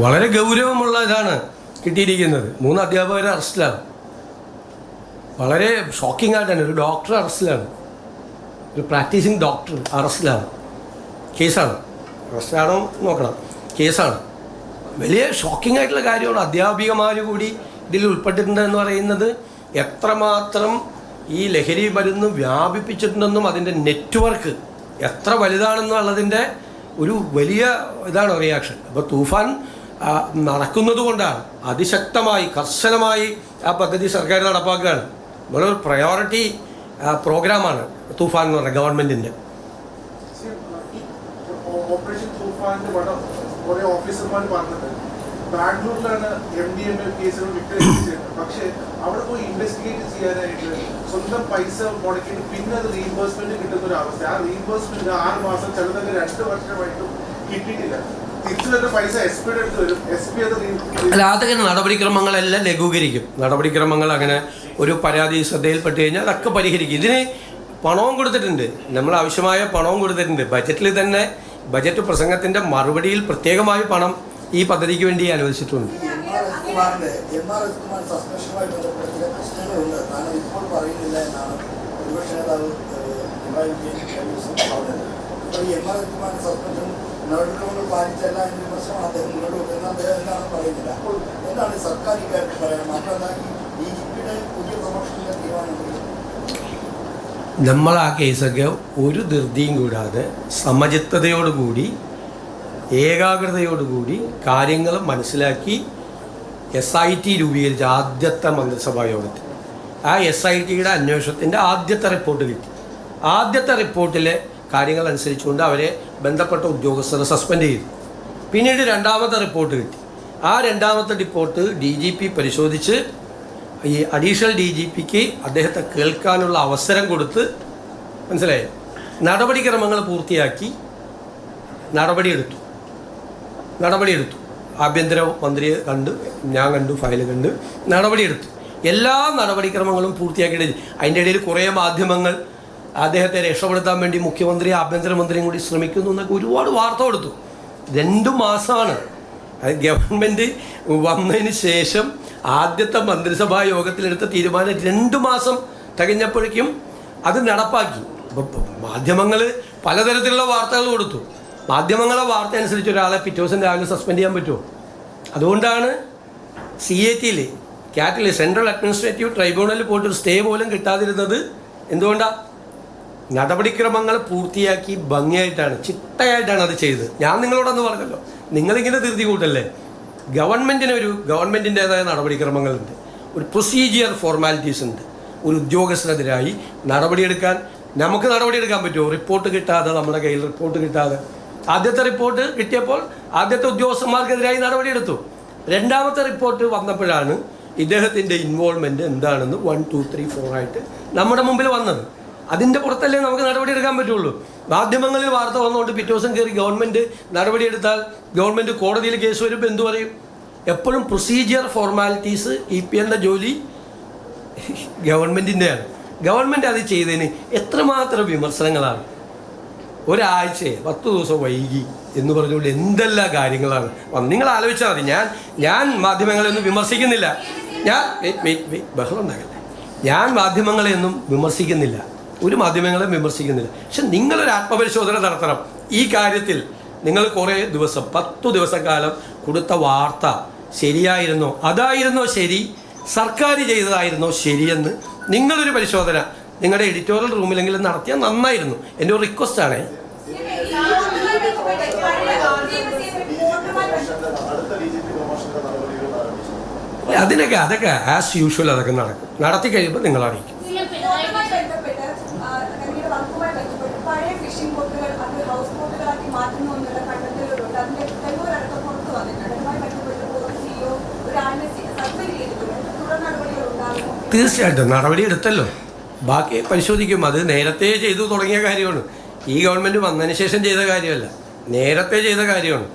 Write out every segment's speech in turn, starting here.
വളരെ ഗൗരവമുള്ള ഇതാണ് കിട്ടിയിരിക്കുന്നത്. 3 അധ്യാപകരെ അറസ്റ്റിലാണ്. വളരെ ഷോക്കിംഗ് ആയിട്ടാണ്. ഒരു ഡോക്ടർ അറസ്റ്റിലാണ്, ഒരു പ്രാക്ടീസിങ് ഡോക്ടർ അറസ്റ്റിലാണ്. കേസാണ്. അറസ്റ്റാണോ നോക്കണം, കേസാണ്. വലിയ ഷോക്കിംഗ് ആയിട്ടുള്ള കാര്യമാണ്. അധ്യാപികമാർ കൂടി ഇതിൽ ഉൾപ്പെട്ടിട്ടുണ്ട് എന്ന് പറയുന്നത് എത്രമാത്രം ഈ ലഹരി മരുന്ന് വ്യാപിപ്പിച്ചിട്ടുണ്ടെന്നും അതിൻ്റെ നെറ്റ്വർക്ക് എത്ര വലുതാണെന്നുള്ളതിൻ്റെ ഒരു വലിയ ഇതാണ് റിയാക്ഷൻ. അപ്പോൾ തൂഫാൻ നടക്കുന്നത് കൊണ്ടാണ് അതിശക്തമായി കർശനമായി ആ പദ്ധതി സർക്കാർ നടപ്പാക്കുകയാണ്. വളരെ പ്രയോറിറ്റി പ്രോഗ്രാമാണ് തൂഫാൻ എന്ന് പറയുന്നത് ഗവൺമെൻറ്റിൻ്റെ. ഓപ്പറേഷൻ തൂഫാനിന്റെ കുറെ ഓഫീസർമാർ പറഞ്ഞത് ബാംഗ്ലൂരിലാണ് MDMA കേസുകൾ വിക്ടിമൈസ് ചെയ്യുന്നത്. പക്ഷേ അവിടെ പോയി ഇൻവെസ്റ്റിഗേറ്റ് ചെയ്യാനായിട്ട് സ്വന്തം പൈസ മുടക്കിയിട്ട് പിന്നെ അത് റീഇംബേഴ്സ്മെന്റ് കിട്ടുന്ന ഒരു അവസ്ഥ. ആ റീഇംബേഴ്സ്മെന്റ് 6 മാസം ചിലതൊക്കെ 2 വർഷമായിട്ടും കിട്ടിയിട്ടില്ല. തിരിച്ചു വരുന്ന പൈസ SP എടുത്ത് വരും. SP അത് അല്ല, അതൊക്കെ നടപടിക്രമങ്ങളെല്ലാം ലഘൂകരിക്കും. നടപടിക്രമങ്ങൾ അങ്ങനെ ഒരു പരാതി ശ്രദ്ധയിൽപ്പെട്ട് കഴിഞ്ഞാൽ അതൊക്കെ പരിഹരിക്കും. ഇതിന് പണവും കൊടുത്തിട്ടുണ്ട്, നമ്മൾ ആവശ്യമായ പണവും കൊടുത്തിട്ടുണ്ട്. ബജറ്റിൽ തന്നെ ബജറ്റ് പ്രസംഗത്തിൻ്റെ മറുപടിയിൽ പ്രത്യേകമായി പണം ഈ പദ്ധതിക്ക് വേണ്ടി അനുവദിച്ചിട്ടുണ്ട്. നമ്മൾ ആ കേസൊക്കെ ഒരു ധൃതിയും കൂടാതെ സമചിത്തതയോടുകൂടി ഏകാഗ്രതയോടുകൂടി കാര്യങ്ങൾ മനസ്സിലാക്കി SIT രൂപീകരിച്ച ആദ്യത്തെ മന്ത്രിസഭാ യോഗത്തിൽ ആ SITയുടെ അന്വേഷണത്തിൻ്റെ ആദ്യത്തെ റിപ്പോർട്ട് കിട്ടി. ആദ്യത്തെ റിപ്പോർട്ടിലെ കാര്യങ്ങൾ അനുസരിച്ചുകൊണ്ട് അവരെ ബന്ധപ്പെട്ട ഉദ്യോഗസ്ഥരെ സസ്പെൻഡ് ചെയ്തു. പിന്നീട് 2ാമത്തെ റിപ്പോർട്ട് കിട്ടി. ആ 2ാമത്തെ റിപ്പോർട്ട് DGP പരിശോധിച്ച് ഈ അഡീഷണൽ DGPക്ക് അദ്ദേഹത്തെ കേൾക്കാനുള്ള അവസരം കൊടുത്ത്, മനസ്സിലായോ, നടപടിക്രമങ്ങൾ പൂർത്തിയാക്കി നടപടിയെടുത്തു. ആഭ്യന്തര മന്ത്രിയെ കണ്ട്, ഞാൻ കണ്ടു, ഫയൽ കണ്ട് നടപടിയെടുത്തു. എല്ലാ നടപടിക്രമങ്ങളും പൂർത്തിയാക്കിയിട്ട് അതിൻ്റെ ഇടയിൽ കുറേ മാധ്യമങ്ങൾ അദ്ദേഹത്തെ രക്ഷപ്പെടുത്താൻ വേണ്ടി മുഖ്യമന്ത്രി ആഭ്യന്തരമന്ത്രിയും കൂടി ശ്രമിക്കുന്നു എന്നൊക്കെ ഒരുപാട് വാർത്ത കൊടുത്തു. 2 മാസമാണ് അത് ഗവൺമെൻറ് വന്നതിന് ശേഷം ആദ്യത്തെ മന്ത്രിസഭാ യോഗത്തിലെടുത്ത തീരുമാനം 2 മാസം തികഞ്ഞപ്പോഴേക്കും അത് നടപ്പാക്കി. മാധ്യമങ്ങൾ പലതരത്തിലുള്ള വാർത്തകൾ കൊടുത്തു. മാധ്യമങ്ങളെ വാർത്ത അനുസരിച്ച് ഒരാളെ പിറ്റേ ദിവസം രാവിലെ സസ്പെൻഡ് ചെയ്യാൻ പറ്റുമോ? അതുകൊണ്ടാണ് CAT-ൽ ക്യാറ്റിൽ സെൻട്രൽ അഡ്മിനിസ്ട്രേറ്റീവ് ട്രൈബ്യൂണലിൽ പോയിട്ടൊരു സ്റ്റേ പോലും കിട്ടാതിരുന്നത്. എന്തുകൊണ്ടാണ്? നടപടിക്രമങ്ങൾ പൂർത്തിയാക്കി ഭംഗിയായിട്ടാണ്, ചിട്ടയായിട്ടാണ് അത് ചെയ്തത്. ഞാൻ നിങ്ങളോടൊന്ന് പറഞ്ഞല്ലോ, നിങ്ങളിങ്ങനെ ധൃതി കൂട്ടല്ലേ. ഗവൺമെൻറ്റിൻ്റേതായ നടപടിക്രമങ്ങളുണ്ട്, ഒരു പ്രൊസീജിയർ ഫോർമാലിറ്റീസ് ഉണ്ട്. ഒരു ഉദ്യോഗസ്ഥനെതിരായി നമുക്ക് നടപടിയെടുക്കാൻ പറ്റുമോ? റിപ്പോർട്ട് കിട്ടാതെ, നമ്മുടെ കയ്യിൽ റിപ്പോർട്ട് കിട്ടാതെ. ആദ്യത്തെ റിപ്പോർട്ട് കിട്ടിയപ്പോൾ ആദ്യത്തെ ഉദ്യോഗസ്ഥന്മാർക്കെതിരായി നടപടിയെടുത്തു. 2ാമത്തെ റിപ്പോർട്ട് വന്നപ്പോഴാണ് ഇദ്ദേഹത്തിൻ്റെ ഇൻവോൾവ്മെൻറ്റ് എന്താണെന്ന് 1, 2, 3, 4 ആയിട്ട് നമ്മുടെ മുമ്പിൽ വന്നത്. അതിൻ്റെ പുറത്തല്ലേ നമുക്ക് നടപടിയെടുക്കാൻ പറ്റുള്ളൂ. മാധ്യമങ്ങളിൽ വാർത്ത വന്നുകൊണ്ട് പിറ്റേ ദിവസം കയറി ഗവൺമെൻറ് നടപടിയെടുത്താൽ ഗവൺമെൻറ് കോടതിയിൽ കേസ് വരുമ്പോൾ എന്തു പറയും? എപ്പോഴും പ്രൊസീജിയർ ഫോർമാലിറ്റീസ് EPN ജോലി ഗവൺമെൻറ്റിൻ്റെയാണ്. ഗവൺമെൻറ് അത് ചെയ്തതിന് എത്രമാത്രം വിമർശനങ്ങളാണ്. ഒരാഴ്ച 10 ദിവസം വൈകി എന്ന് പറഞ്ഞുകൊണ്ട് എന്തെല്ലാം കാര്യങ്ങളാണ് വന്നത്. നിങ്ങൾ ആലോചിച്ചാൽ മതി. ഞാൻ മാധ്യമങ്ങളെയൊന്നും വിമർശിക്കുന്നില്ല. ബഹളം ഉണ്ടാകല്ലേ. ഞാൻ മാധ്യമങ്ങളെയൊന്നും വിമർശിക്കുന്നില്ല, ഒരു മാധ്യമങ്ങളെ വിമർശിക്കുന്നില്ല. പക്ഷെ നിങ്ങളൊരു ആത്മപരിശോധന നടത്തണം ഈ കാര്യത്തിൽ. നിങ്ങൾ കുറേ ദിവസം 10 ദിവസക്കാലം കൊടുത്ത വാർത്ത ശരിയായിരുന്നോ, അതായിരുന്നോ ശരി, സർക്കാർ ചെയ്തതായിരുന്നോ ശരിയെന്ന് നിങ്ങളൊരു പരിശോധന നിങ്ങളുടെ എഡിറ്റോറിയൽ റൂമിലെങ്കിലും നടത്തിയാൽ നന്നായിരുന്നു. എൻ്റെ ഒരു റിക്വസ്റ്റാണേ. അതൊക്കെ ആസ് യൂഷ്വൽ അതൊക്കെ നടത്തി കഴിയുമ്പോൾ നിങ്ങൾ അറിയിക്കും. തീർച്ചയായിട്ടും നടപടി എടുത്തല്ലോ, ബാക്കി പരിശോധിക്കും. അത് നേരത്തെ ചെയ്തു തുടങ്ങിയ കാര്യമാണ്. ഈ ഗവൺമെൻറ് വന്നതിന് ശേഷം ചെയ്ത കാര്യമല്ല, നേരത്തെ ചെയ്ത കാര്യമാണ്.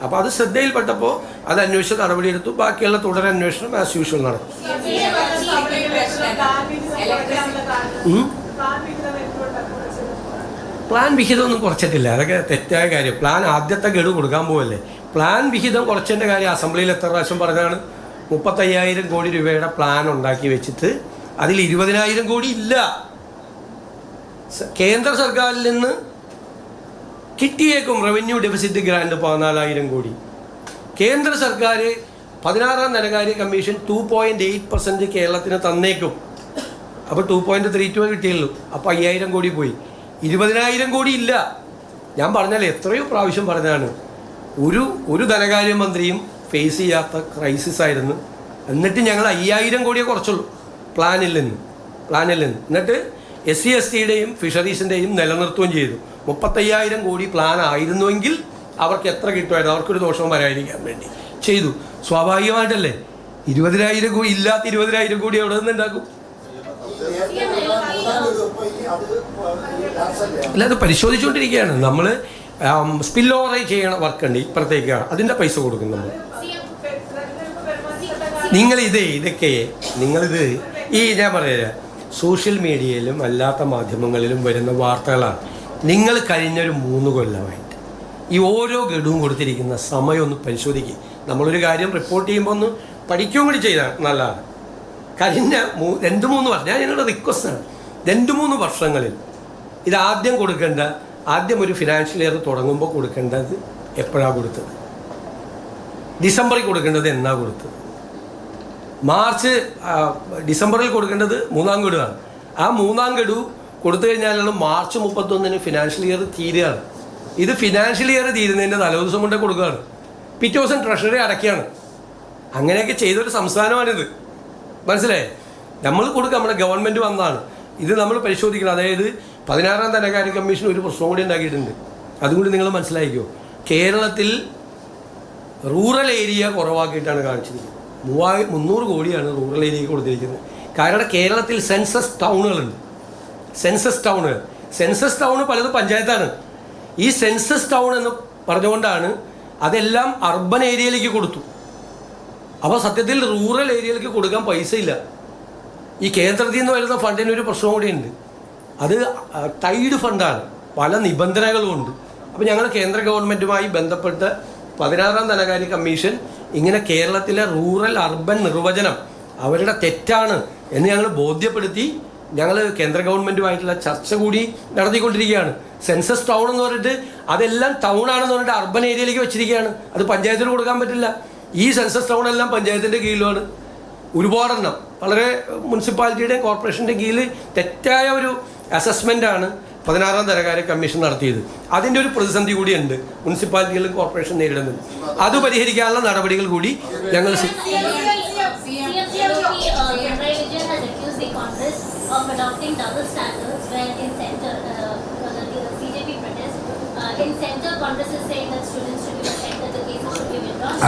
അപ്പോൾ അത് ശ്രദ്ധയിൽപ്പെട്ടപ്പോൾ അത് അന്വേഷിച്ച് നടപടിയെടുത്തു. ബാക്കിയുള്ള തുടരന്വേഷണം ആസ് യൂഷ്വൽ നടക്കും. പ്ലാൻ വിഹിതമൊന്നും കുറച്ചിട്ടില്ല, അതൊക്കെ തെറ്റായ കാര്യം. പ്ലാൻ ആദ്യത്തെ ഗഡു കൊടുക്കാൻ പോവല്ലേ. പ്ലാൻ വിഹിതം കുറച്ചതിൻ്റെ കാര്യം അസംബ്ലിയിൽ എത്ര പ്രാവശ്യം പറഞ്ഞതാണ്. 35,000 കോടി രൂപയുടെ പ്ലാൻ ഉണ്ടാക്കി വെച്ചിട്ട് അതിൽ 20,000 കോടി ഇല്ല. കേന്ദ്ര സർക്കാരിൽ നിന്ന് കിട്ടിയേക്കും റവന്യൂ ഡെഫിസിറ്റ് ഗ്രാൻഡ് 14,000 കോടി. കേന്ദ്ര സർക്കാർ 16ാം ധനകാര്യ കമ്മീഷൻ 2.8% കേരളത്തിന് തന്നേക്കും. അപ്പോൾ 2.32 കിട്ടിയുള്ളൂ. അപ്പോൾ 5,000 കോടി പോയി. 20,000 കോടി ഇല്ല. ഞാൻ പറഞ്ഞാൽ എത്രയോ പ്രാവശ്യം പറഞ്ഞതാണ്, ഒരു ധനകാര്യമന്ത്രിയും ഫേസ് ചെയ്യാത്ത ക്രൈസിസ് ആയിരുന്നു. എന്നിട്ട് ഞങ്ങൾ 5,000 കോടിയെ കുറച്ചുള്ളൂ പ്ലാനിൽ നിന്ന്. എന്നിട്ട് SC/STയുടെയും ഫിഷറീസിൻ്റെയും നിലനിർത്തുകയും ചെയ്തു. 35,000 കോടി പ്ലാൻ ആയിരുന്നുവെങ്കിൽ അവർക്ക് എത്ര കിട്ടുമായിരുന്നു, അവർക്കൊരു ദോഷവും വരാതിരിക്കാൻ വേണ്ടി ചെയ്തു. സ്വാഭാവികമായിട്ടല്ലേ 20,000 കോടി ഇല്ലാത്ത 20,000 കോടി എവിടെ നിന്ന് ഉണ്ടാക്കും? അല്ല, അത് പരിശോധിച്ചുകൊണ്ടിരിക്കുകയാണ് നമ്മൾ. സ്പിൽ ഓവർ ചെയ്യണ വർക്കുണ്ട് ഇപ്പുറത്തേക്കാണ്, അതിൻ്റെ പൈസ കൊടുക്കും നമ്മൾ. നിങ്ങളിത് ഞാൻ പറയാം, സോഷ്യൽ മീഡിയയിലും അല്ലാത്ത മാധ്യമങ്ങളിലും വരുന്ന വാർത്തകളാണ്. നിങ്ങൾ കഴിഞ്ഞൊരു 3 കൊല്ലമായിട്ട് ഈ ഓരോ ഗഡുവും കൊടുത്തിരിക്കുന്ന സമയം ഒന്ന് പരിശോധിക്കുക. നമ്മളൊരു കാര്യം റിപ്പോർട്ട് ചെയ്യുമ്പോൾ ഒന്ന് പഠിക്കുകയും കൂടി ചെയ്താൽ നല്ലതാണ്. കഴിഞ്ഞ 2-3 വർഷം, ഞാൻ ഞങ്ങളുടെ റിക്വസ്റ്റാണ്, 2-3 വർഷങ്ങളിൽ ഇത് ആദ്യം ഒരു ഫിനാൻഷ്യൽ ഇയർ തുടങ്ങുമ്പോൾ കൊടുക്കേണ്ടത് എപ്പോഴാണ് കൊടുത്തത്? ഡിസംബറിൽ കൊടുക്കേണ്ടത് എന്നാ കൊടുത്തത്? ഡിസംബറിൽ കൊടുക്കേണ്ടത് 3ാം ഗഡുവാണ്. ആ 3ാം ഗഡു കൊടുത്തു കഴിഞ്ഞാലാണ് മാർച്ച് 31-ന് ഫിനാൻഷ്യൽ ഇയർ തീരുകയാണ്. ഇത് ഫിനാൻഷ്യൽ ഇയർ തീരുന്നതിൻ്റെ തലേദിവസം കൊണ്ടേ കൊടുക്കുകയാണ്. പിറ്റേ ദിവസം ട്രഷറി അടയ്ക്കുകയാണ്. അങ്ങനെയൊക്കെ ചെയ്തൊരു സംസ്ഥാനമാണിത്. മനസ്സിലായേ? നമ്മൾ കൊടുക്കുക, നമ്മുടെ ഗവൺമെൻറ് വന്നതാണ്. ഇത് നമ്മൾ പരിശോധിക്കണം. അതായത് 16ാം ധനകാര്യ കമ്മീഷൻ ഒരു പ്രശ്നം കൂടി ഉണ്ടാക്കിയിട്ടുണ്ട്. അതുകൊണ്ട് നിങ്ങൾ മനസ്സിലാക്കിയോ, കേരളത്തിൽ റൂറൽ ഏരിയ കുറവാക്കിയിട്ടാണ് കാണിച്ചിരിക്കുന്നത്. 300 കോടിയാണ് റൂറൽ ഏരിയയ്ക്ക് കൊടുത്തിരിക്കുന്നത്. കാരണം കേരളത്തിൽ സെൻസസ് ടൗണുകളുണ്ട്. സെൻസസ് ടൗൺ പലതും പഞ്ചായത്താണ്. ഈ സെൻസസ് ടൗൺ എന്ന് പറഞ്ഞുകൊണ്ടാണ് അതെല്ലാം അർബൻ ഏരിയയിലേക്ക് കൊടുത്തു. അപ്പോൾ സത്യത്തിൽ റൂറൽ ഏരിയയിലേക്ക് കൊടുക്കാൻ പൈസ ഇല്ല. ഈ കേന്ദ്രത്തിൽ നിന്ന് വരുന്ന ഫണ്ടിനൊരു പ്രശ്നം കൂടിയുണ്ട്. അത് ടൈഡ് ഫണ്ടാണ്, പല നിബന്ധനകളും ഉണ്ട്. അപ്പോൾ ഞങ്ങൾ കേന്ദ്ര ഗവൺമെൻറ്റുമായി ബന്ധപ്പെട്ട് 16ാം ധനകാര്യ കമ്മീഷൻ ഇങ്ങനെ കേരളത്തിലെ റൂറൽ അർബൻ നിർവചനം അവരുടെ തെറ്റാണ് എന്ന് ഞങ്ങൾ ബോധ്യപ്പെടുത്തി ഞങ്ങൾ കേന്ദ്ര ഗവൺമെൻറ്റുമായിട്ടുള്ള ചർച്ച കൂടി നടത്തിക്കൊണ്ടിരിക്കുകയാണ്. സെൻസസ് ടൗൺ എന്ന് പറഞ്ഞിട്ട് അതെല്ലാം ടൗൺ ആണെന്ന് പറഞ്ഞിട്ട് അർബൻ ഏരിയയിലേക്ക് വെച്ചിരിക്കുകയാണ്. അത് പഞ്ചായത്തിന് കൊടുക്കാൻ പറ്റില്ല. ഈ സെൻസസ് ടൗൺ എല്ലാം പഞ്ചായത്തിൻ്റെ കീഴിലാണ്. ഒരുപാടെണ്ണം വളരെ മുനിസിപ്പാലിറ്റിയുടെയും കോർപ്പറേഷൻ്റെ കീഴിൽ തെറ്റായ ഒരു അസസ്മെൻ്റാണ് 16ാം ധനകാര്യ കമ്മീഷൻ നടത്തിയത്. അതിൻ്റെ ഒരു പ്രതിസന്ധി കൂടിയുണ്ട് മുനിസിപ്പാലിറ്റികളും കോർപ്പറേഷൻ നേരിടുന്നത്. അത് പരിഹരിക്കാനുള്ള നടപടികൾ കൂടി ഞങ്ങൾ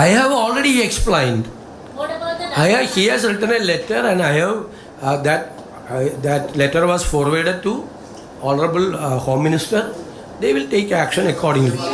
I have already explained. He has written a letter and I have that letter was forwarded to Honorable Home Minister. They will take action accordingly.